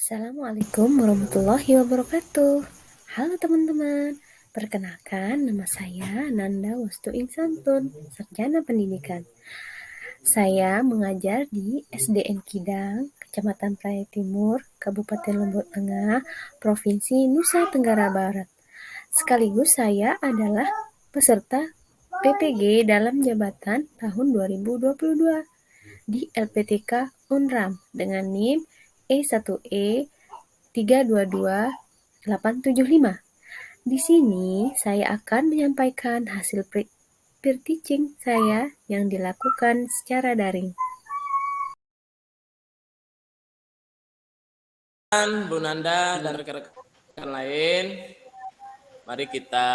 Assalamualaikum warahmatullahi wabarakatuh. Halo teman-teman, perkenalkan nama saya Nanda Wastu Insantun, Sarjana Pendidikan. Saya mengajar di SDN Kidang, Kecamatan Praia Timur, Kabupaten Lombok Tengah, Provinsi Nusa Tenggara Barat. Sekaligus saya adalah peserta PPG dalam jabatan tahun 2022 di LPTK Unram dengan NIM E1E 322875. Di sini saya akan menyampaikan hasil peer teaching saya yang dilakukan secara daring. Bu Nanda dan rekan-rekan lain, mari kita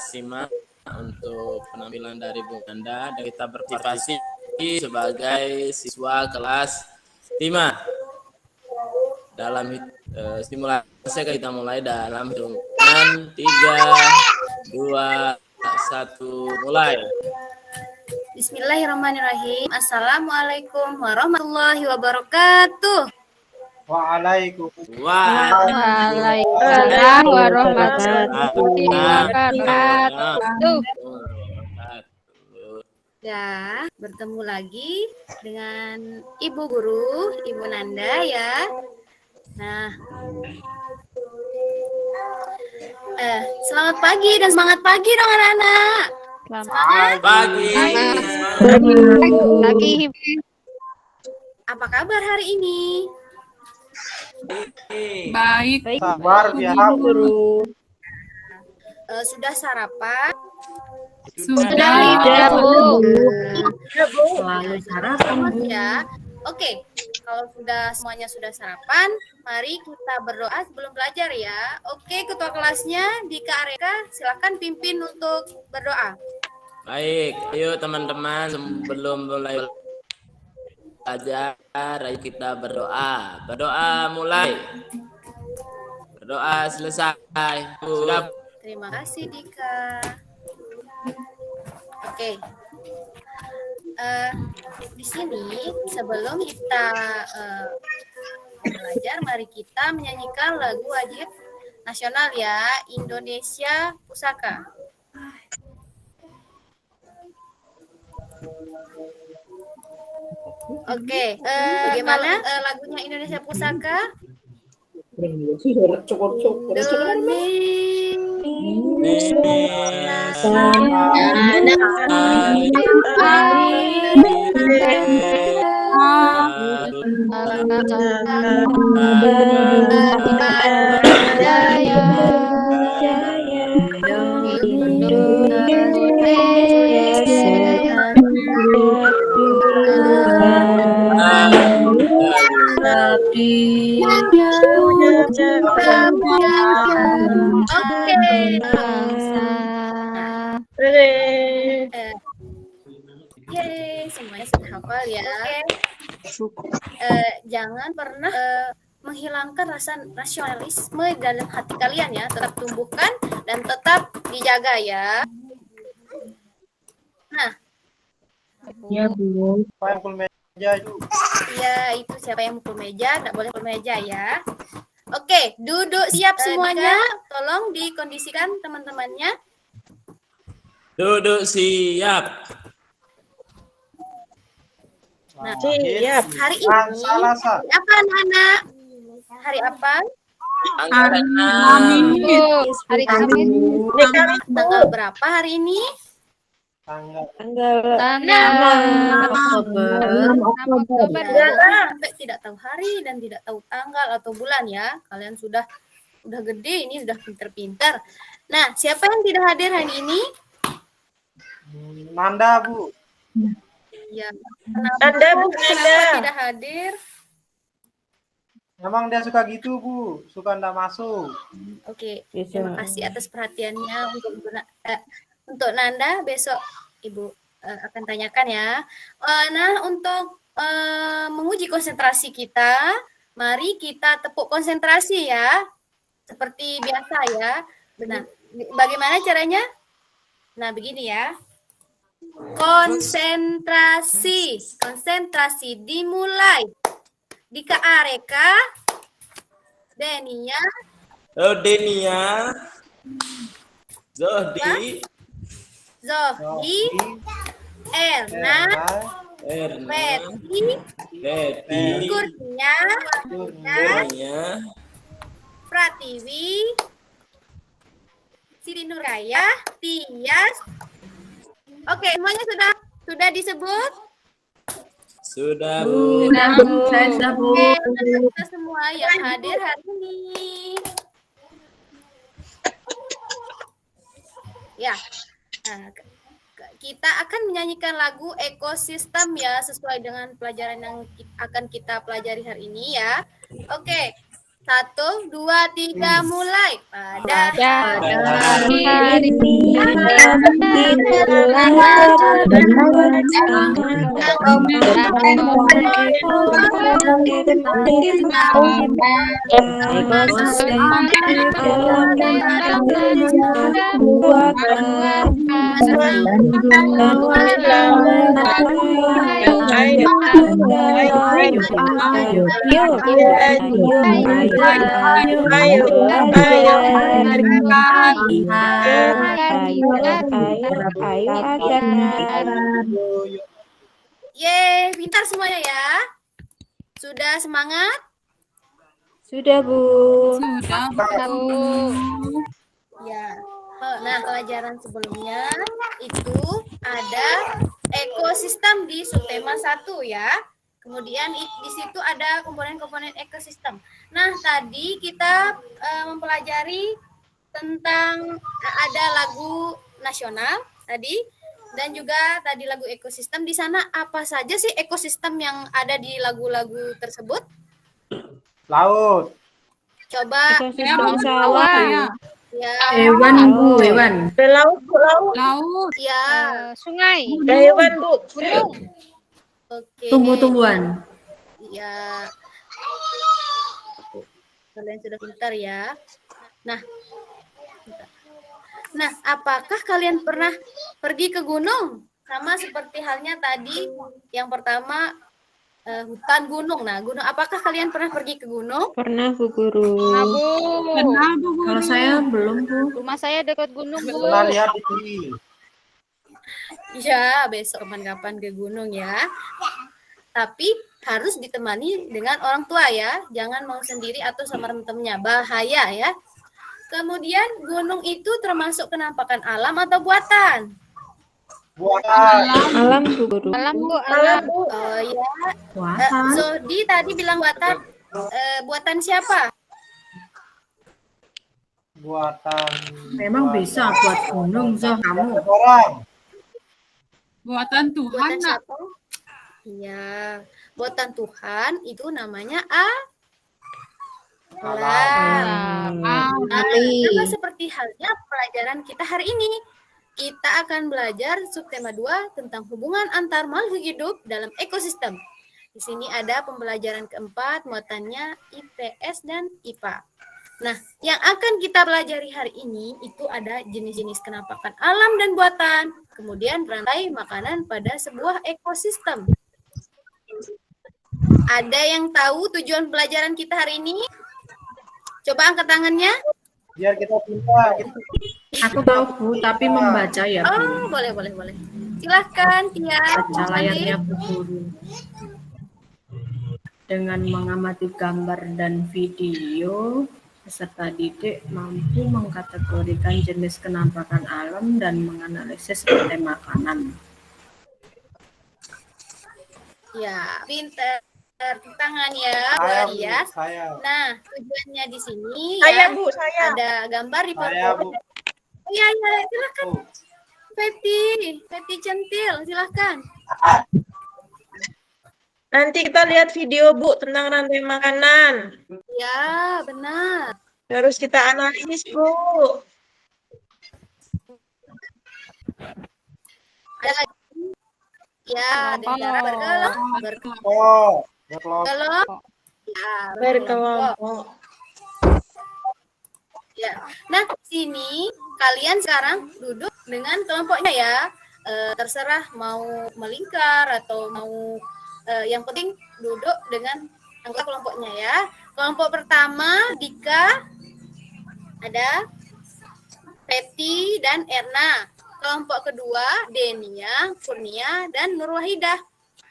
simak untuk penampilan dari Bu Nanda dan kita berpartisipasi sebagai siswa kelas 5. Dalam simulasi kita mulai dalam hitungan 3, 2, 1, mulai. Bismillahirrahmanirrahim. Assalamualaikum warahmatullahi wabarakatuh. Waalaikumsalam warahmatullahi wabarakatuh. Ya, bertemu lagi dengan Ibu Guru, Ibu Nanda ya. Nah, selamat pagi dan semangat pagi dong anak-anak. Selamat pagi. Pagi. Apa kabar hari ini? Baik. Sabar biasa guru. Sudah sarapan? Sudah, Bu. Selalu sarapan ya. Oke, kalau semuanya sudah sarapan, mari kita berdoa sebelum belajar ya. Oke, ketua kelasnya Dika Areka, silakan pimpin untuk berdoa. Baik, ayo teman-teman sebelum mulai belajar, ayo kita berdoa. Berdoa mulai. Berdoa selesai. Sudah. Terima kasih Dika. Oke. Di sini sebelum kita belajar, mari kita menyanyikan lagu wajib nasional ya, Indonesia Pusaka. Oke, bagaimana lagunya Indonesia Pusaka? Semuanya sudah hafal ya. Jangan pernah menghilangkan rasa nasionalisme dalam hati kalian ya. Tetap tumbuhkan dan tetap dijaga ya. Nah, Ya Bu. Siapa yang pukul meja itu? Iya, itu siapa yang mukul meja, tidak boleh mukul meja ya. Oke, duduk siap semuanya. Tolong dikondisikan teman-temannya. Duduk siap. Nah, siap. Hari ini apa anak-anak? Hari apa? Tanggal 6. Hari Kamis. Tanggal berapa hari ini? Tanggal Oktober. Oktober. Sampai tidak tahu hari dan tidak tahu tanggal atau bulan ya. Kalian sudah gede ini, sudah pinter-pinter. Nah, siapa yang tidak hadir hari ini? Nanda Bu. Ya. Kenapa tidak hadir? Memang dia suka gitu Bu, suka ndak masuk. Oke, terima kasih atas perhatiannya untuk Nanda. Besok Ibu akan tanyakan ya. Nah, untuk menguji konsentrasi kita, mari kita tepuk konsentrasi ya, seperti biasa ya. Nah, bagaimana caranya? Nah, begini ya. Konsentrasi dimulai. Dika Areka, Denia, Denia, Zohdi, Zohdi, Erna, Betty, Kurnia, Pratiwi, Siti Nuraya, Tias. Oke, semuanya sudah disebut? Sudah, Bu. Saya sudah, Bu. Kita semua yang hadir hari ini. Ya, kita akan menyanyikan lagu ekosistem ya, sesuai dengan pelajaran yang akan kita pelajari hari ini ya. Oke, 1, 2, 3, mulai. Pada hari ini Yeay, pintar semuanya ya. Sudah semangat? Sudah, Bu. Ya. Nah, pelajaran sebelumnya itu ada ekosistem di subtema 1 ya. Kemudian di situ ada komponen-komponen ekosistem. Nah, tadi kita mempelajari tentang ada lagu nasional tadi dan juga tadi lagu ekosistem. Di sana apa saja sih ekosistem yang ada di lagu-lagu tersebut? Laut. Coba Ekosistem sawah. ya. Hewan, Bu, hewan. Laut, Ya. Sungai. hewan, Bu. Gunung. Oke. Tumbuh-tumbuhan. Ya. Kalian sudah pintar ya. Nah, apakah kalian pernah pergi ke gunung? Sama seperti halnya tadi yang pertama hutan gunung. Nah, gunung. Apakah kalian pernah pergi ke gunung? Pernah, Bu Guru. Kalau saya belum, Bu. Rumah saya dekat gunung, Bu. Pernah lihat di TV. Ya, besok kapan-kapan ke gunung ya. Tapi harus ditemani dengan orang tua ya. Jangan mau sendiri atau sama teman-temannya. Bahaya ya. Kemudian gunung itu termasuk penampakan alam atau buatan? Buatan. Alam, Bu Guru. Alam, Bu. Oh ya. Buatan. Zodi tadi bilang buatan. Buatan siapa? Buatan. Memang bisa buat gunung, Zoh, kamu. Orang. Buatan Tuhan, Buatan Nak. siapa? Iya. Buatan Tuhan itu namanya alam. Sama seperti halnya pelajaran kita hari ini. Kita akan belajar subtema 2 tentang hubungan antar makhluk hidup dalam ekosistem. Di sini ada pembelajaran keempat, muatannya IPS dan IPA. Nah, yang akan kita pelajari hari ini itu ada jenis-jenis kenampakan alam dan buatan, kemudian rantai makanan pada sebuah ekosistem. Ada yang tahu tujuan pelajaran kita hari ini? Coba angkat tangannya. Biar kita pintar. Aku tahu, Bu, tapi membaca ya, Bu. Oh, boleh. Silahkan, Tia. Baca layarnya, Bu Guru. Dengan mengamati gambar dan video, peserta didik mampu mengkategorikan jenis kenampakan alam dan menganalisis rantai makanan. Ya, pintar. Tangan ya, Bu Saya, Bu. Arias. Saya. Nah, tujuannya di sini Saya, ya, Bu, saya. ada gambar di Saya, Bu. Iya, silakan. Oh. Peti centil, silakan. Nanti kita lihat video, Bu, tentang rantai makanan. Ya, benar. Harus kita analisis, Bu. Ada lagi? Ya, dengan cara berkelompok. Oh. Berkelompok. Berkelompok. Ya, Berkelompok. Ya. Nah, sini kalian sekarang duduk dengan kelompoknya ya. Terserah mau melingkar atau mau yang penting duduk dengan anggota kelompoknya ya. Kelompok pertama Dika, ada Peti dan Erna. Kelompok kedua Denia, Kurnia dan Nurwahidah.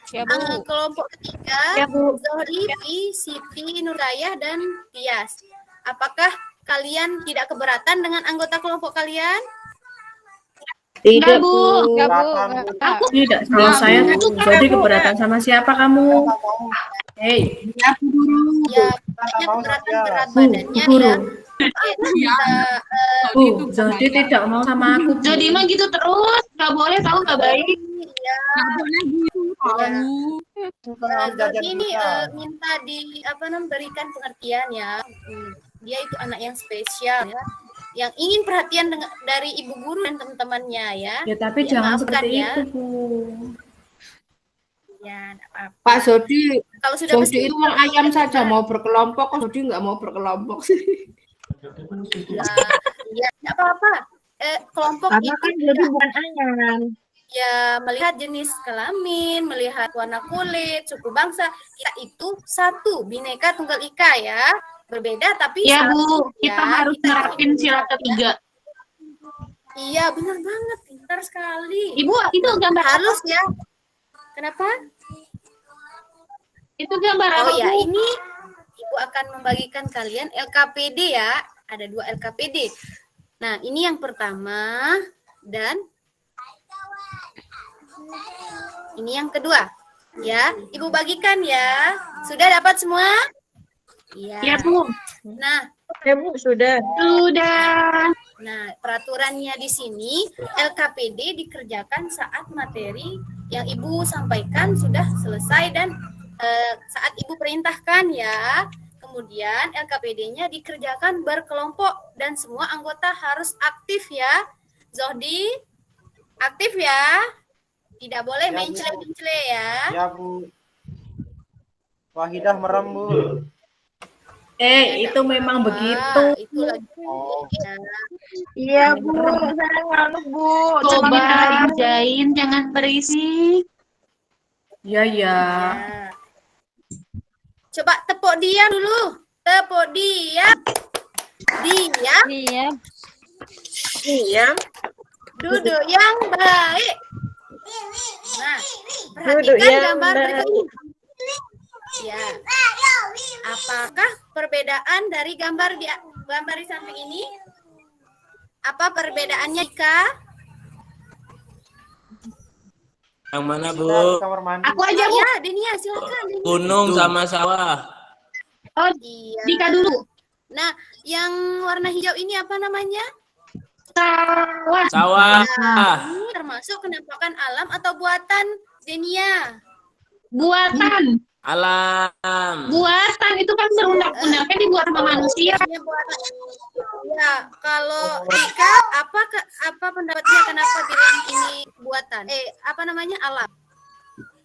Ya, Bu. Kelompok ketiga Ya, Bu. Zohri, Siti, Nurayah dan Tias. Apakah kalian tidak keberatan dengan anggota kelompok kalian? Tidak, Bu. Enggak, Bu. Keberatan, Bu. Tidak, kalau saya jadi keberatan sama siapa kamu? Hei, Ya, kayaknya keberatan berat badannya guru. ya. Tidak, Bu, jadi tidak mau sama aku. Bu. Jadi mah gitu terus, nggak boleh tahu nggak baik. ya. Jadi ini minta berikan pengertian ya. Dia itu anak yang spesial ya, yang ingin perhatian dari ibu guru dan teman-temannya ya. Ya, tapi Ya, jangan maafkan seperti ya. itu, Bu. Ya, enggak apa-apa. Pak Zodi, Kalau sudah Zodi itu yang ayam saja mau berkelompok, kok Zodi nggak mau berkelompok sih? ya enggak apa-apa. Kelompok Karena itu kan jadi bukan ayam. ya melihat jenis kelamin, melihat warna kulit, suku bangsa, kita itu satu, Bhinneka Tunggal Ika ya. Berbeda tapi Ya, satu, Bu, kita ya. harus nerapin sila ketiga. Iya, benar banget, pintar sekali. Ibu, itu gambar Harus ya. Kenapa? Itu gambar apa, Oh ya, Bu? ini Ibu akan membagikan kalian LKPD ya. Ada 2 LKPD. Nah, ini yang pertama dan ini yang kedua. Ya, Ibu bagikan ya. Sudah dapat semua? Iya. Ya, Bu. Nah, Ya, Bu, sudah. Sudah. Nah, peraturannya di sini LKPD dikerjakan saat materi yang Ibu sampaikan sudah selesai dan saat Ibu perintahkan ya. Kemudian LKPD-nya dikerjakan berkelompok dan semua anggota harus aktif ya. Zohdi, aktif ya. Tidak boleh mencele-mencele ya. Ya, Bu. Wahidah merem, Bu. Itu memang begitu. Itu lagi. Oh. Ya. Iya, Bu. Saya ngantuk, Bu. Coba dikerjain, jangan berisik. Ya, ya. Ya. Coba tepuk diam dulu. Tepuk diam. Diam. Iya. Iya. Duduk yang baik. Nah, Duduk perhatikan yang gambar baik. berikut ini. Ya. Apakah perbedaan dari gambar di samping ini? Apa perbedaannya, Ika? Yang mana, Bu? Di kamar mandi. Aku aja, Bu. Ya, Denia, silakan. Denia. Gunung sama sawah. Oh, Iya. Dika dulu. Nah, yang warna hijau ini apa namanya? Sawah. Sawah. Ini termasuk penampakan alam atau buatan, Denia? Buatan. Alam. Buatan itu kan berundang-undangnya dibuat sama manusia. Ini buatan. Ya, kalau Dika, apa pendapatnya kenapa bilang ini buatan? Apa namanya, alam?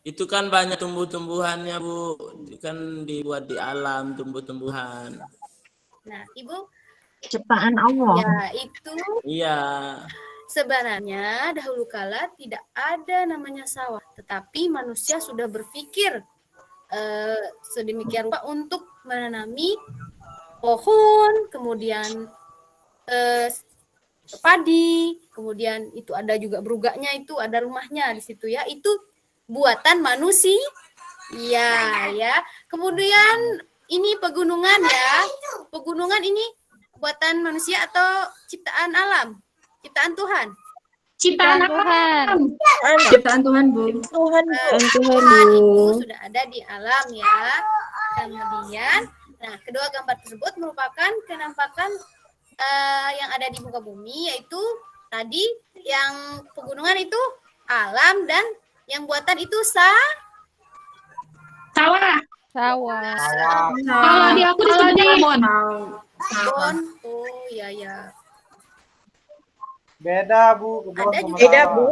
Itu kan banyak tumbuh-tumbuhannya, Bu. Kan dibuat di alam tumbuh-tumbuhan. Nah, Ibu, Ciptaan Allah. ya itu Iya. sebenarnya dahulu kala tidak ada namanya sawah, tetapi manusia sudah berpikir sedemikian rupa untuk menanami pohon, kemudian padi, kemudian itu ada juga berugaknya, itu ada rumahnya di situ ya, itu buatan manusia. Ya. Kemudian ini pegunungan ya. Pegunungan ini buatan manusia atau ciptaan alam? Ciptaan Tuhan? Ciptaan Tuhan. Ciptaan Tuhan, Bu. Tuhan. Tuhan, Itu sudah ada di alam ya. Kemudian, nah kedua gambar tersebut merupakan kenampakan yang ada di muka bumi, yaitu tadi yang pegunungan itu alam dan yang buatan itu Sawah. Sawah. Kalau di aku disebut kebun. kebun. Oh ya. Beda, Bu. Kebun Ada sama juga. Beda, sawah. Bu.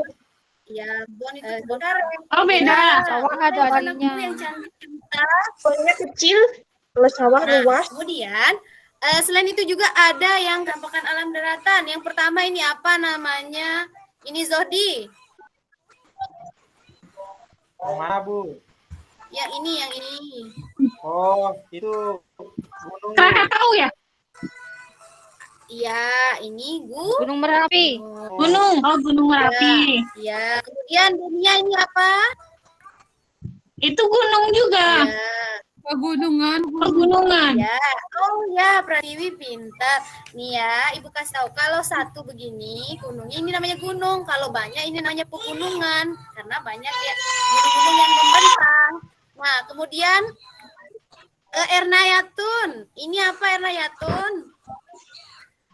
Ya, kebun itu sebentar. Oh, beda. Sawah ada warna darinya. biru yang cantik kita. Kebunnya kecil, kalau sawah Nah, luas. kemudian selain itu juga ada yang penampakan alam daratan. Yang pertama ini apa namanya? Ini Zohdi. Yang mana, Bu? Yang ini. Oh, itu gunung. Krakatau ya? Iya, ini Gunung Merapi. Gunung. Oh, Gunung Merapi. Ya. Kemudian dunia ini apa? Itu gunung juga. Ya. Pegunungan. Ya, oh ya, Pratiwi pintar. Nih ya, Ibu kasih tahu kalau satu begini gunungnya ini namanya gunung, kalau banyak ini namanya pegunungan karena banyak ya gunung-gunung yang membentang. Nah, kemudian Ernayatun, ini apa Ernayatun?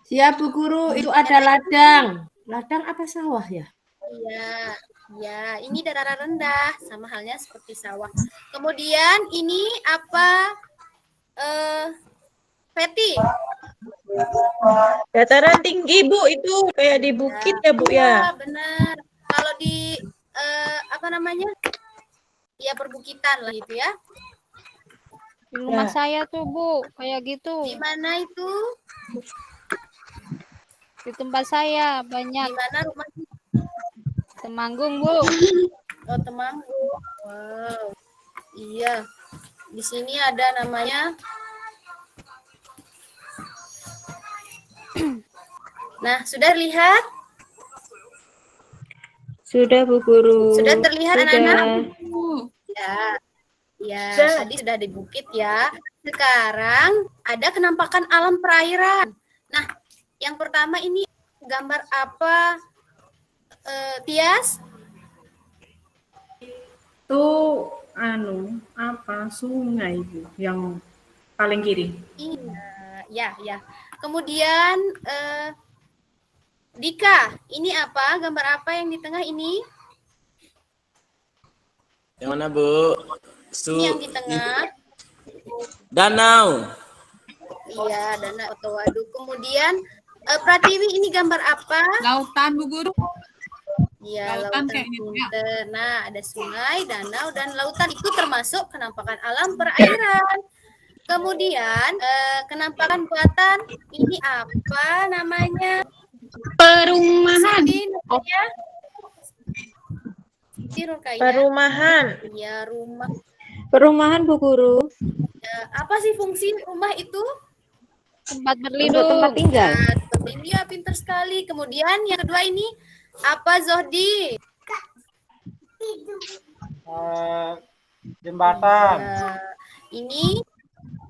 Siap Bu Guru, itu ada ladang. Ladang apa sawah ya? Iya, ya, ini dataran rendah, sama halnya seperti sawah. Kemudian ini apa? Peti. Dataran tinggi Bu, itu kayak di bukit ya Bu Iya, ya. benar. Kalau di apa namanya? Ya perbukitan lah gitu ya. Di rumah saya tuh Bu, kayak gitu. Di mana itu? Di tempat saya Di banyak. mana rumah? Temanggung Bu. Oh, Temanggung. Wow. Iya. Di sini ada namanya. Nah, sudah lihat? Sudah Bu Guru. Sudah terlihat anak-anak? Ya. Ya, tadi sudah di bukit ya. Sekarang ada kenampakan alam perairan. Nah, yang pertama ini gambar apa? Tias? Itu apa sungai Bu yang paling kiri. Iya, ya. Kemudian Dika, ini apa? Gambar apa yang di tengah ini? Yang mana Bu? Ini yang di tengah. Danau. Iya, danau atau waduk. Kemudian Pratiwi, ini gambar apa? Lautan Bu Guru. Iya, Lautan lautan kayaknya, pinter. Nah, ada sungai, danau, dan lautan itu termasuk kenampakan alam perairan. Kemudian kenampakan buatan ini apa namanya? Perumahan. Siti, namanya? Siti Rukaya. Perumahan. Iya, rumah. Perumahan Bu Guru. Apa sih fungsi rumah itu? Tempat Untuk berlindung. tempat tinggal. Iya, pinter sekali. Kemudian yang kedua ini apa, Zohdi? Jembatan. Ini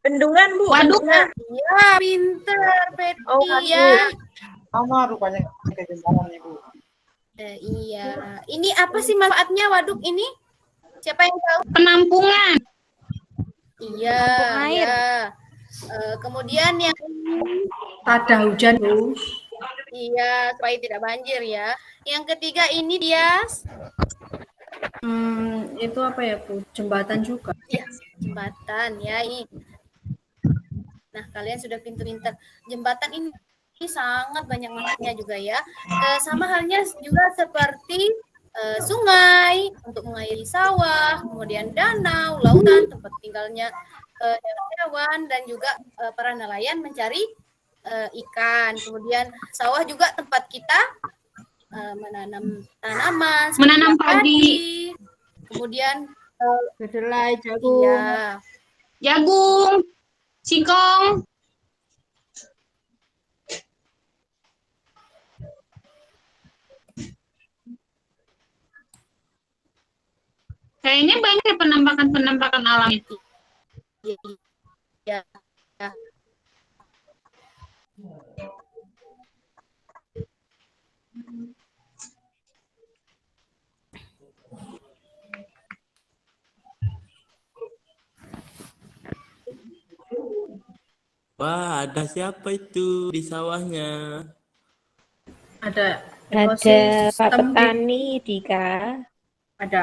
Bendungan Bu. Waduk. Bendungan. iya, pinter, Peti. Oh, waduk. Ya. Sama rupanya kayak jembatan Ibu. Iya. Ini apa sih manfaatnya waduk ini? Siapa yang tahu? Penampungan. Iya. Penampung air. Iya. Kemudian yang Tada hujan Bu. iya, supaya tidak banjir ya. Yang ketiga ini dia Itu apa ya Bu? Jembatan juga. ya, jembatan ya ini. Nah, kalian sudah pintar-pintar. Jembatan ini sangat banyak manfaatnya juga ya. Sama halnya juga seperti sungai untuk mengairi sawah, kemudian danau, lautan tempat tinggalnya hewan dan juga para nelayan mencari ikan. Kemudian sawah juga tempat kita menanam tanaman, Menanam seperti padi. Kemudian Kedelai, jagung. iya, Jagung. Singkong. Kayaknya banyak penampakan alam itu. ya, ya. Wah, ada siapa itu di sawahnya? Ada Ada Pak ekosistem, petani Dika. ada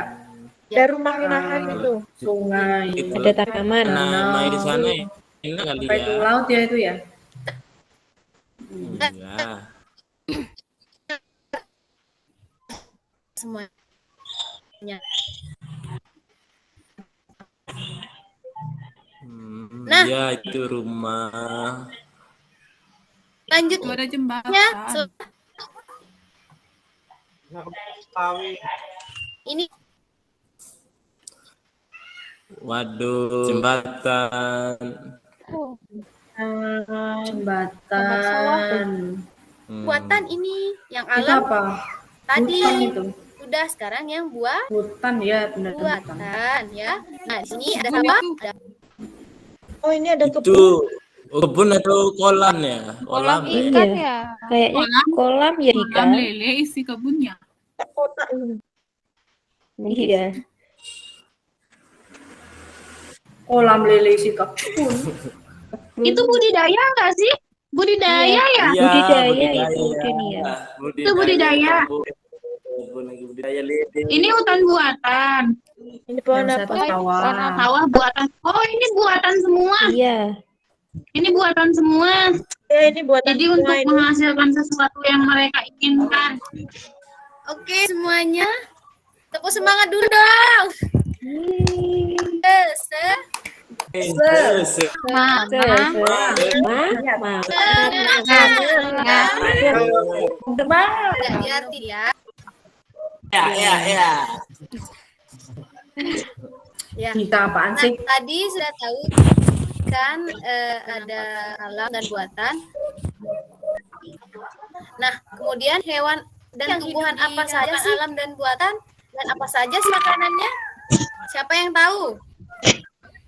Ada rumah-rumahan itu. sungai, Itu. Ada tanaman. Nah, main di sana ya. Enak kali sampai ke ya. laut ya itu ya. Iya. Semuanya. Nah. Ya itu rumah. Lanjut Ada jembatan. ya. Tawi. Ini Waduh, jembatan. Jembatan. Buatan ini yang Itu alam apa? tadi. Hutan itu. Udah, sekarang yang Hutan ya, benar hutan. buatan ya. Nah, di sini ada apa? Ada Oh, ini ada Itu kebun. kebun atau kolam ya? Kolam ya? ikan ya. Kayaknya kolam ya, Dika. Kolam lele isi kebunnya. Kotak ini. Iya. Kolam lele isi kebun. Itu budidaya nggak sih? Budidaya ya? Iya, Budidaya itu, Denia. Itu budidaya. Budidaya lele. Ini hutan buatan. Ini pohon Yang apa? satu sawah. Sawah buatan. Oh, ini buatan semua. Iya. Ini buatan semua. Ya, ini buatan Jadi semua untuk ini. menghasilkan sesuatu yang mereka inginkan. Oke, semuanya. Tepuk semangat dulu dong. Hati-hati ya. Ya. Ya. Kita apaan Nah, sih? tadi sudah tahu kan ada alam dan buatan. Nah, kemudian hewan dan tumbuhan apa saja sih alam dan buatan? Dan apa saja sih makanannya? Siapa yang tahu?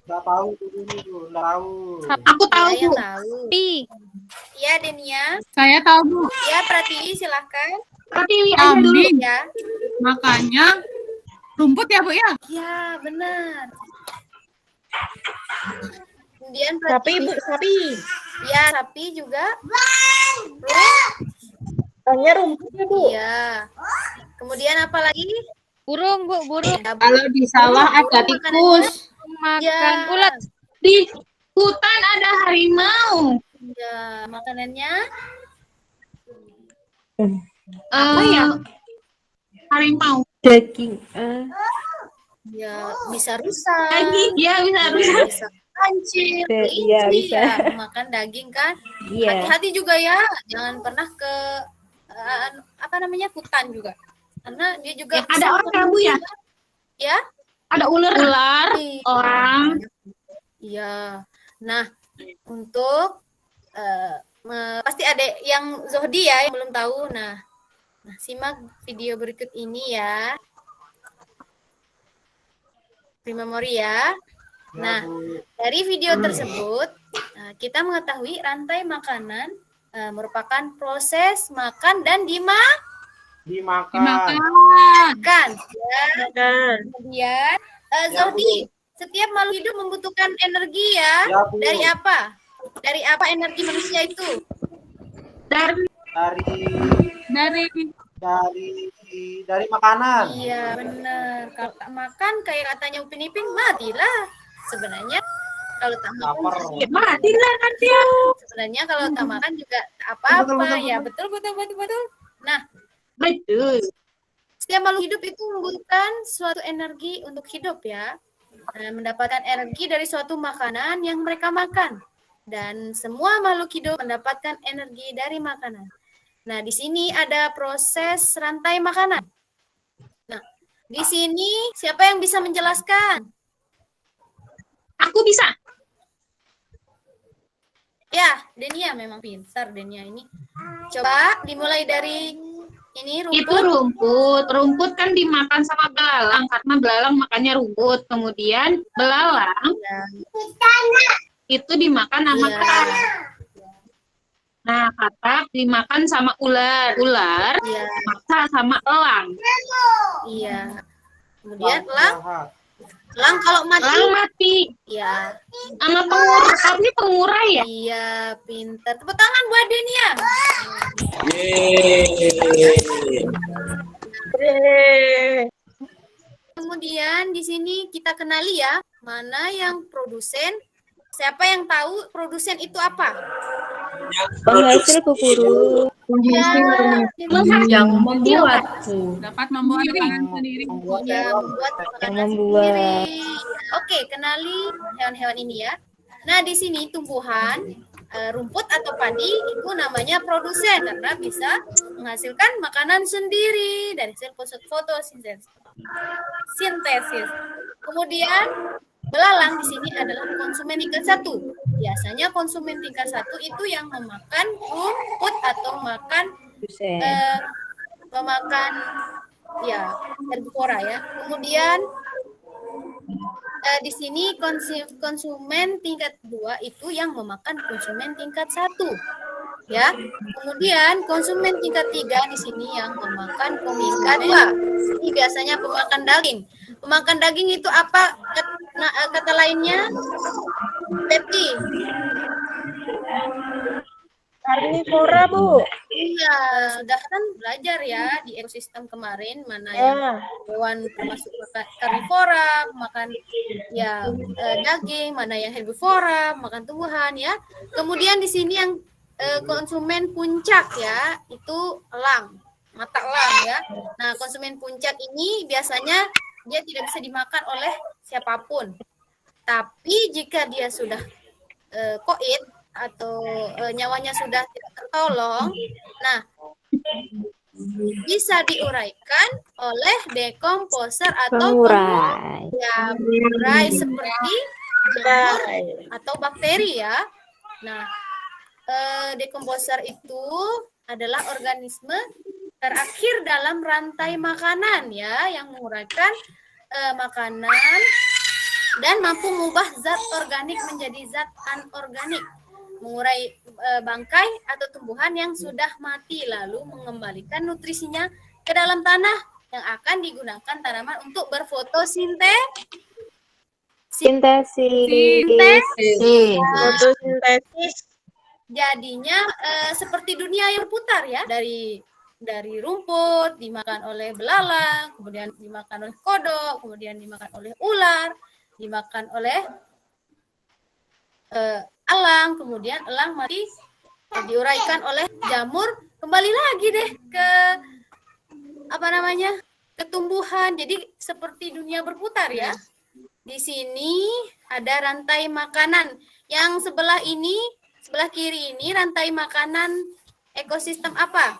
Nggak tahu ini tuh, nggak tahu. Aku tahu, Saya yang Bu. tahu. Pi. Iya, Denia. Saya tahu, Bu. Ya, Pratiwi silahkan. Pratiwi aja dulu. Ya. Makanya rumput ya, Bu ya? Ya, benar. Kemudian Sapi, Pratiwi. Bu, sapi. Ya, sapi juga. Hanya rumputnya, Bu. Iya. Kemudian apa lagi? Burung, Bu, burung. Ya, Kalau di sawah ada tikus. Makan Ya. ulat. Di hutan ada harimau. Ya, makanannya Apa ya? Harimau. Daging. ya bisa rusa. Daging. Ya, bisa rusak. Bisa kancil, Iya, kelinci, bisa. ya, makan daging kan. Iya. Hati-hati juga ya, jangan pernah ke apa namanya hutan juga, karena dia juga Ya, ada orang ya, Bu ya? Ya, Ada ular. Orang. iya. Nah, untuk pasti ada yang Zohdi ya yang belum tahu. Nah, simak video berikut ini ya. Di memori ya. Nah, dari video tersebut kita mengetahui rantai makanan merupakan proses makan dan Dimakan. dimakan. Ya. Makan. Kemudian, Zohdi, setiap makhluk hidup membutuhkan energi ya. Ya, Bu. Dari apa? Dari apa energi manusia itu? Dari Dari makanan. Iya, benar. Kalau tak makan, kayak katanya Upin Ipin, matilah. Sebenarnya, kalau tak makan, Lapar. mati lah kan dia. sebenarnya kalau tak makan juga tak apa-apa. Betul. Ya, betul. Nah, Betul. setiap makhluk hidup itu membutuhkan suatu energi untuk hidup ya. Mendapatkan energi dari suatu makanan yang mereka makan. Dan semua makhluk hidup mendapatkan energi dari makanan. Nah, di sini ada proses rantai makanan. Nah, di sini siapa yang bisa menjelaskan? Aku bisa. Ya, Denia memang pintar Denia ini. Coba dimulai dari ini Itu rumput. rumput. Rumput kan dimakan sama belalang karena belalang makannya rumput. Kemudian belalang itu dimakan sama Iya. katak. Nah, katak dimakan sama ular. Ular Iya, makan sama elang. iya. Kemudian Jahat. elang kalau mati, Elang mati ya, sama pengurai. Ini pengurai ya? iya, pintar. Tepuk tangan buat Denia. Yeay. Kemudian di sini kita kenali ya, mana yang produsen. Siapa yang tahu produsen itu apa? Penghasil, Bu Guru. Yang membuat, Bu. Dapat membuat makanan sendiri. Ya, membuat makanan membuat. sendiri. Oke, kenali hewan-hewan ini ya. Nah, di sini tumbuhan, rumput atau padi itu namanya produsen karena bisa menghasilkan makanan sendiri dari sel fotosintesis. Kemudian belalang di sini adalah konsumen tingkat 1. Biasanya konsumen tingkat 1 itu yang memakan rumput atau memakan ya herbivora ya. Kemudian di sini konsumen tingkat 2 itu yang memakan konsumen tingkat 1. Ya. Kemudian konsumen tingkat 3 di sini yang memakan tingkat 2. Ini biasanya pemakan daging. Pemakan daging itu apa kata lainnya? Pepti. Karnivora, Bu. Iya, sudah kan belajar ya di ekosistem kemarin mana yang hewan termasuk karnivora, makan ya daging, mana yang herbivora, makan tumbuhan ya. Kemudian di sini yang konsumen puncak ya, itu elang, mata elang ya. Nah, konsumen puncak ini biasanya dia tidak bisa dimakan oleh siapapun. Tapi jika dia sudah koid atau nyawanya sudah tidak tertolong, nah bisa diuraikan oleh dekomposer atau pengurai seperti jamur atau bakteri ya. Nah, dekomposer itu adalah organisme terakhir dalam rantai makanan ya, yang menguraikan makanan dan mampu mengubah zat organik menjadi zat anorganik, mengurai bangkai atau tumbuhan yang sudah mati, lalu mengembalikan nutrisinya ke dalam tanah yang akan digunakan tanaman untuk berfotosintesis. Fotosintesis. Jadinya seperti dunia yang berputar ya, dari rumput dimakan oleh belalang, kemudian dimakan oleh kodok, kemudian dimakan oleh ular, dimakan oleh elang, kemudian elang mati diuraikan oleh jamur, kembali lagi deh ke ke tumbuhan. Jadi seperti dunia berputar ya. Di sini ada rantai makanan. Yang sebelah kiri ini rantai makanan ekosistem apa?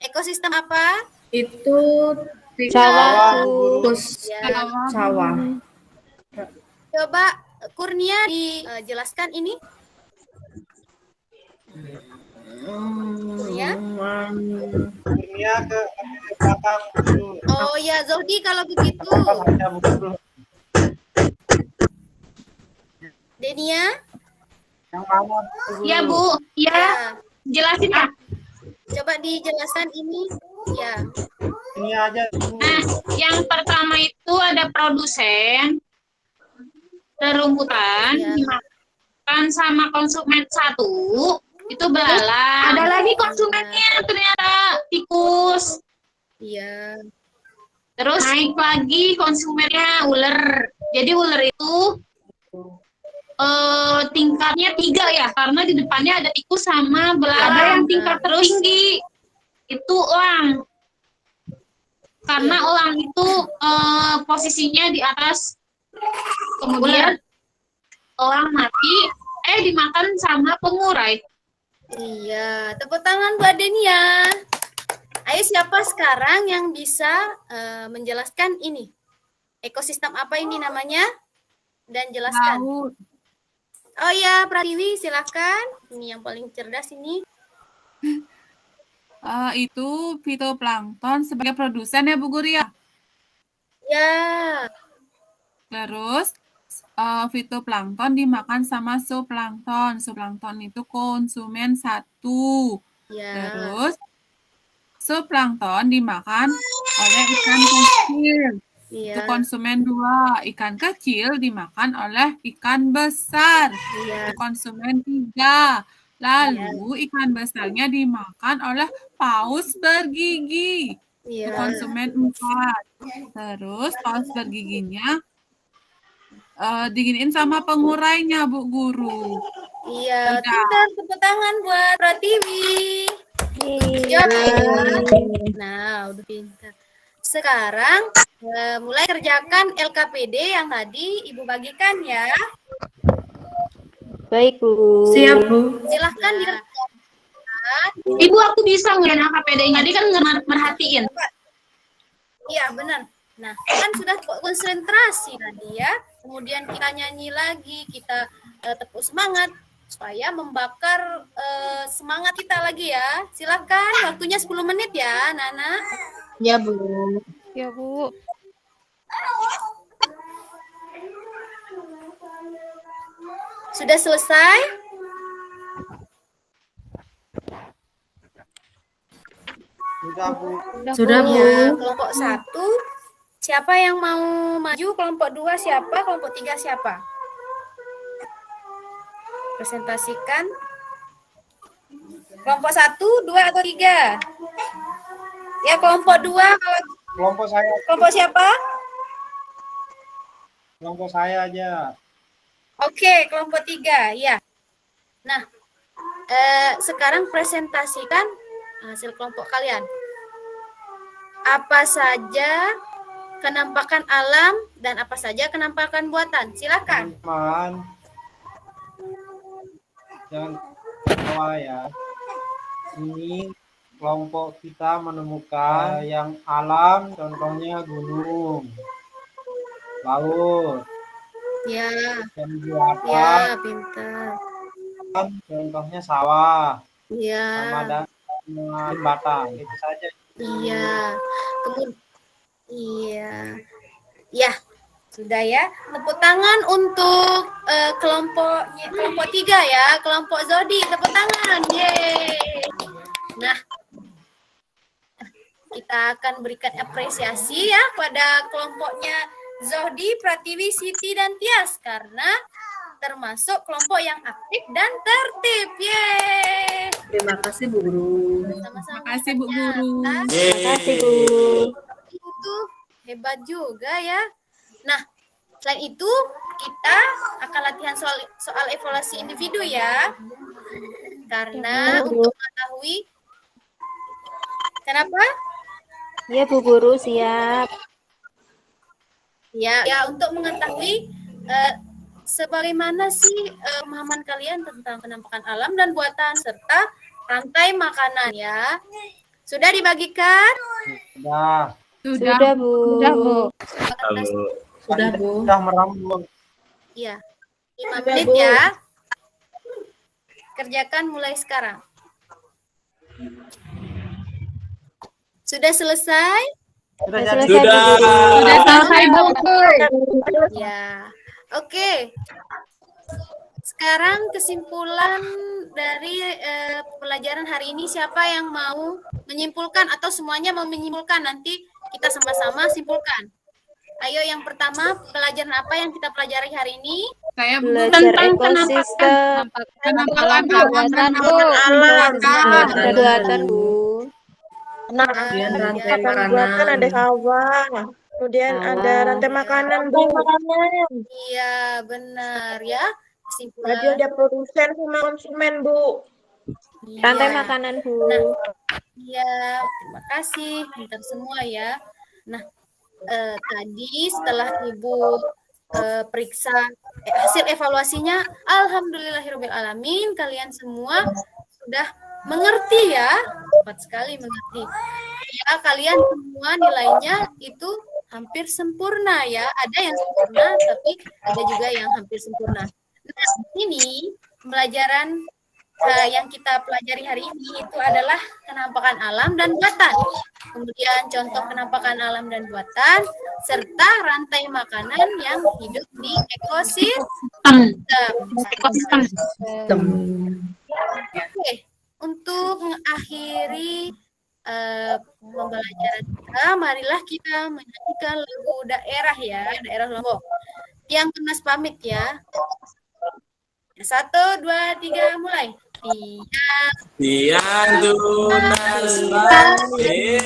Ekosistem apa? Itu sawah. Coba Kurnia dijelaskan ini. Ya. Oh ya, Zohdi kalau begitu. Denia? Ya, Bu. Ya. Jelasin ya. Coba dijelaskan ini. Ya. Ini aja. Nah, yang pertama itu ada produsen rumputan dimakan sama konsumen 1 itu belalang. Ada lagi konsumennya ternyata tikus. Iya. Terus naik lagi konsumennya ular. Jadi ular itu tingkatnya 3 ya, karena di depannya ada tikus sama belalang. Ada yang tingkat tertinggi itu elang. Karena elang itu posisinya di atas, kemudian elang mati dimakan sama pengurai. Iya, tepuk tangan buat Denia. Ayo, siapa sekarang yang bisa menjelaskan ini? Ekosistem apa ini namanya? Dan jelaskan. Oh ya, Pratiwi, silakan. Ini yang paling cerdas ini. Itu fitoplankton sebagai produsen ya Bu Guru ya? Ya. Terus fitoplankton dimakan sama zooplankton. Zooplankton itu konsumen 1. Ya. Terus zooplankton dimakan oleh ikan kecil. Ya. Itu konsumen 2. Ikan kecil dimakan oleh ikan besar. Ya. Itu konsumen 3. Lalu ikan besarnya dimakan oleh paus bergigi. Itu konsumen 4. Terus paus bergiginya diginiin sama pengurainya Bu Guru. Iya, pintar, tepuk tangan buat Pratiwi. Iya. Nah, udah pintar. Sekarang mulai kerjakan LKPD yang tadi Ibu bagikan ya. Baik, Bu. Siap, Bu. Silahkan dikerjakan. Ibu, aku bisa ngeliat LKPD-nya. Tadi kan merhatiin. Iya, benar. Nah, kan sudah konsentrasi tadi ya. Kemudian kita nyanyi lagi, kita tepuk semangat supaya membakar semangat kita lagi ya. Silakan, waktunya 10 menit ya, Nana. Ya, Bu. Ya, Bu. Sudah selesai? Sudah, Bu. Sudah, Bu. Ya, kelompok 1. Siapa yang mau maju? Kelompok 2 siapa? Kelompok 3 siapa? Presentasikan. Kelompok 1, 2 atau 3? Ya, kelompok 2 kalau Kelompok saya. kelompok siapa? Kelompok saya aja. Oke, kelompok 3, ya. Nah, sekarang presentasikan hasil kelompok kalian. Apa saja kenampakan alam dan apa saja kenampakan buatan. Silakan. Teman. Jangan ketawa ya. Ini kelompok kita menemukan yang alam, contohnya gunung, laut, Ya, dan ya, buatan, pintar. contohnya sawah, Ya, sama batang. Itu saja. iya. Kemudian, iya. Ya, sudah ya. Tepuk tangan untuk kelompok 3 ya, kelompok Zodi. Tepuk tangan. Yeay. Nah, kita akan berikan apresiasi ya pada kelompoknya Zohdi, Pratiwi, Siti, dan Tias karena termasuk kelompok yang aktif dan tertib. Yeay. Terima kasih, Bu Guru. Sama-sama. Terima kasih, Bu Guru. Terima kasih, Bu. Itu hebat juga ya. Nah, selain itu kita akan latihan soal evaluasi individu ya. Karena untuk mengetahui kenapa? Ya, Bu Guru, siap. Ya untuk mengetahui sebagaimana sih pemahaman kalian tentang penampakan alam dan buatan serta rantai makanan ya. Sudah dibagikan? Sudah. Sudah, Bu. Sudah, Bu. Sudah, Bu. Sudah merambut. Iya. 5 menit ya. Kerjakan mulai sekarang. Sudah selesai? Sudah Sudah jadi. Sudah selesai, Bu. Ya. Oke. Sekarang kesimpulan dari pelajaran hari ini, siapa yang mau menyimpulkan atau semuanya mau menyimpulkan? Nanti kita sama-sama simpulkan. Ayo, yang pertama, pelajaran apa yang kita pelajari hari ini? Saya Belajar ekosistem, penampakan buatan, Bu. buatan, Bu. Kemudian rantai Buatan makanan. ada sawah. Kemudian ada rantai makanan, Bu. Iya, benar ya. Tadi Kesimpulan. ada produsen sama konsumen, Bu. Rantai Iya. makanan, Bu. Iya, terima kasih. Pintar semua ya. Nah, tadi setelah Ibu periksa hasil evaluasinya, alhamdulillahirobbilalamin, kalian semua sudah mengerti ya. Cepat sekali mengerti. Ya, kalian semua nilainya itu hampir sempurna ya. Ada yang sempurna, tapi ada juga yang hampir sempurna. Nah, ini pembelajaran yang kita pelajari hari ini itu adalah kenampakan alam dan buatan. Kemudian contoh kenampakan alam dan buatan, serta rantai makanan yang hidup di ekosistem. Oke, untuk mengakhiri pembelajaran kita, marilah kita menyanyikan lagu daerah ya, daerah Lombok. Yang tunas pamit ya. 1, 2, 3, mulai. Tiang tunas pamit.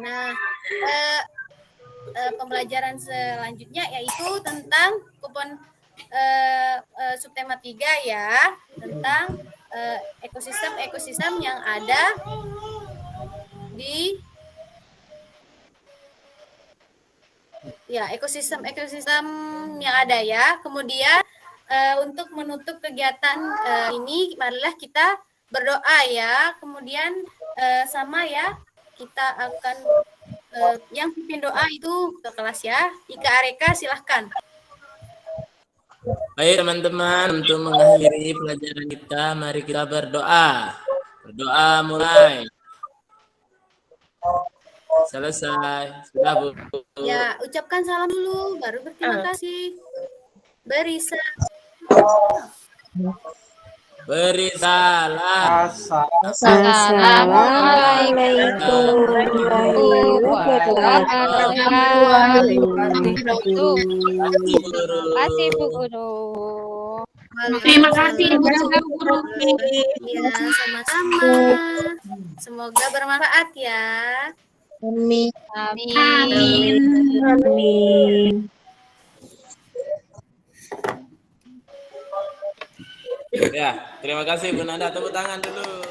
Nah, pembelajaran selanjutnya yaitu tentang kupon subtema 3 ya, tentang ekosistem yang ada di ekosistem yang ada ya. Kemudian untuk menutup kegiatan ini, marilah kita berdoa ya. Kemudian sama ya, kita akan yang pimpin doa itu ke kelas ya. Ika Areka silahkan. Baik teman-teman, untuk mengakhiri pelajaran kita, mari kita berdoa. Berdoa mulai. Selesai. Sudah, Bu. Ya, ucapkan salam dulu, baru berterima kasih. Beri salam. Assalamualaikum warahmatullahi wabarakatuh. Terima kasih Bu Guru. Terima kasih Bu Guru. Ya, sama-sama. Semoga bermanfaat ya. Amin. Amin. Amin. Ya, terima kasih Bu Nanda. Tepuk tangan dulu.